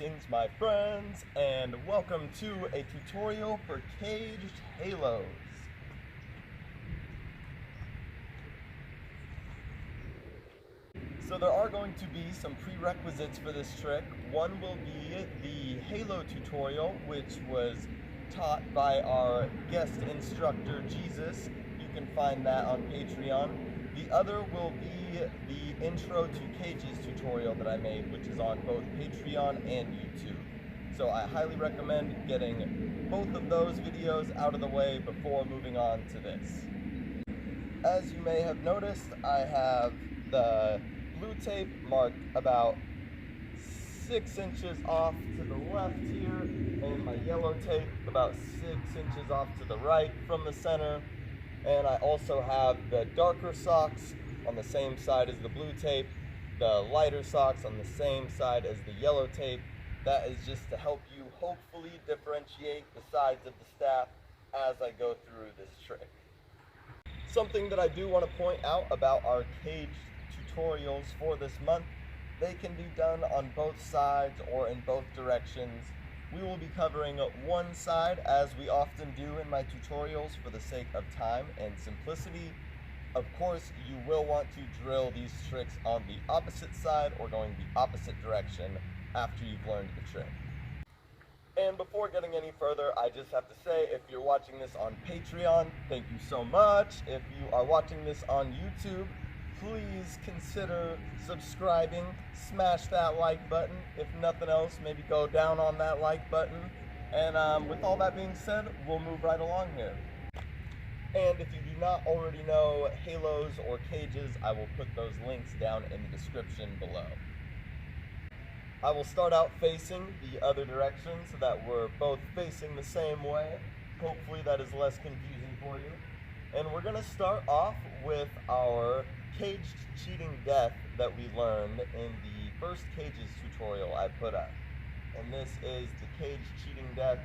Greetings my friends, and welcome to a tutorial for caged halos. So there are going to be some prerequisites for this trick. One will be the halo tutorial, which was taught by our guest instructor Jesus. You can find that on Patreon. The other will be the intro to cages tutorial that I made, which is on both Patreon and YouTube. So I highly recommend getting both of those videos out of the way before moving on to this. As you may have noticed, I have the blue tape marked about 6 inches off to the left here, and my yellow tape about 6 inches off to the right from the center. And I also have the darker socks on the same side as the blue tape, the lighter socks on the same side as the yellow tape. That is just to help you hopefully differentiate the sides of the staff as I go through this trick. Something that I do want to point out about our cage tutorials for this month: they can be done on both sides or in both directions. We will be covering one side, as we often do in my tutorials, for the sake of time and simplicity. Of course, you will want to drill these tricks on the opposite side or going the opposite direction after you've learned the trick. And before getting any further, I just have to say, if you're watching this on Patreon, thank you so much. If you are watching this on YouTube, please consider subscribing, smash that like button. If nothing else, maybe go down on that like button. And with all that being said, we'll move right along here. And if you do not already know halos or cages, I will put those links down in the description below. I will start out facing the other direction so that we're both facing the same way. Hopefully that is less confusing for you. And we're going to start off with our caged cheating death that we learned in the first cages tutorial I put up. And this is the caged cheating death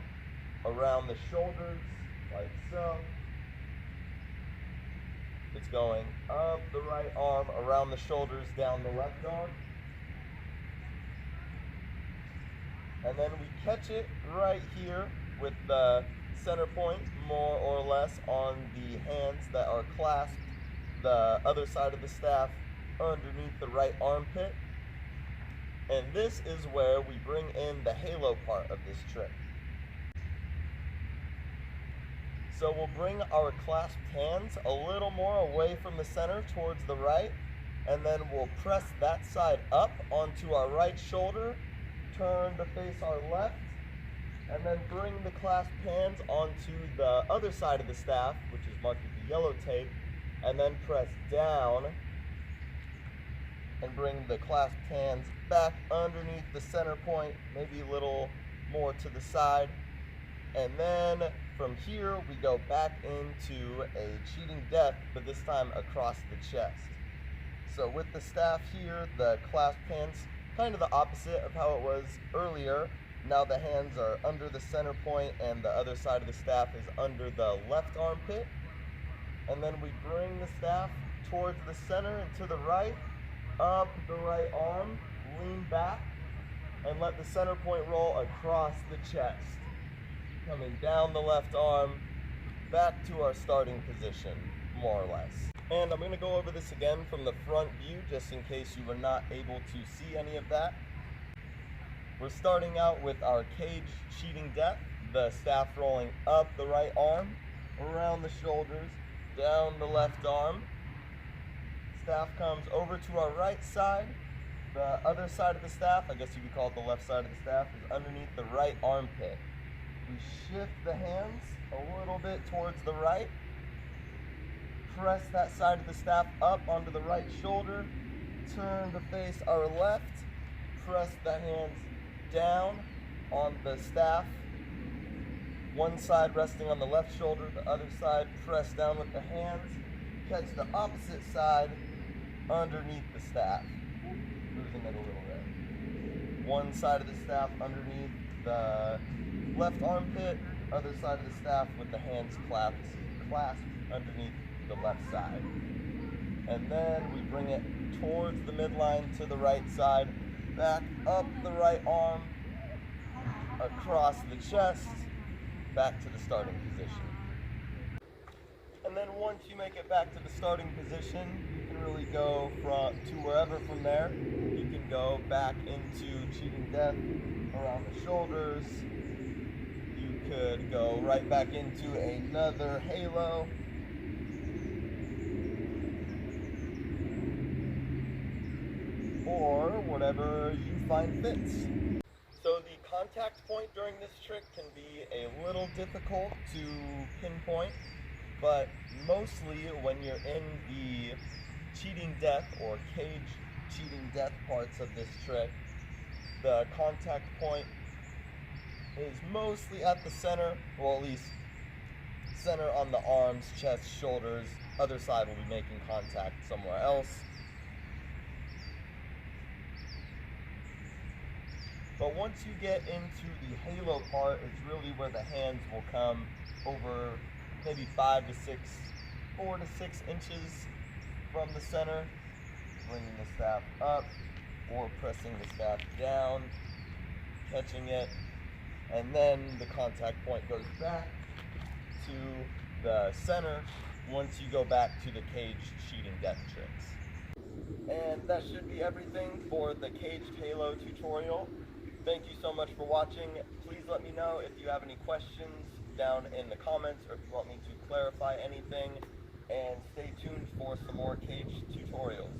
around the shoulders, like so. It's going up the right arm, around the shoulders, down the left arm. And then we catch it right here with the center point, more or less, on the hands that are clasped the other side of the staff underneath the right armpit. And this is where we bring in the halo part of this trick. So we'll bring our clasped hands a little more away from the center towards the right, and then we'll press that side up onto our right shoulder, turn to face our left, and then bring the clasped hands onto the other side of the staff, which is marked with the yellow tape, and then press down and bring the clasped hands back underneath the center point, maybe a little more to the side. And then from here we go back into a cheating death, but this time across the chest. So with the staff here, the clasped hands, kind of the opposite of how it was earlier. Now the hands are under the center point and the other side of the staff is under the left armpit. And then we bring the staff towards the center and to the right, up the right arm, lean back, and let the center point roll across the chest. Coming down the left arm, back to our starting position, more or less. And I'm going to go over this again from the front view, just in case you were not able to see any of that. We're starting out with our cage cheating death, the staff rolling up the right arm, around the shoulders, down the left arm. Staff comes over to our right side. The other side of the staff, I guess you could call it the left side of the staff, is underneath the right armpit. We shift the hands a little bit towards the right. Press that side of the staff up onto the right shoulder. Turn to face our left. Press the hands down on the staff. One side resting on the left shoulder, the other side press down with the hands. Catch the opposite side underneath the staff. Losing it a little bit. One side of the staff underneath the left armpit, other side of the staff with the hands clasped underneath the left side. And then we bring it towards the midline to the right side, back up the right arm, across the chest, back to the starting position. And then once you make it back to the starting position, you can really go to wherever from there. You can go back into cheating death around the shoulders. You could go right back into another halo. Or whatever you find fits. So the contact point during this trick can be a little difficult to pinpoint, but mostly when you're in the cheating death or cage cheating death parts of this trick, the contact point is mostly at the center, well, at least center on the arms, chest, shoulders. Other side will be making contact somewhere else. But once you get into the halo part, it's really where the hands will come over maybe 4 to 6 inches from the center, bringing the staff up or pressing the staff down, catching it, and then the contact point goes back to the center once you go back to the cage cheating death tricks. And that should be everything for the caged halo tutorial. Thank you so much for watching. Please let me know if you have any questions down in the comments or if you want me to clarify anything. And stay tuned for some more cage tutorials.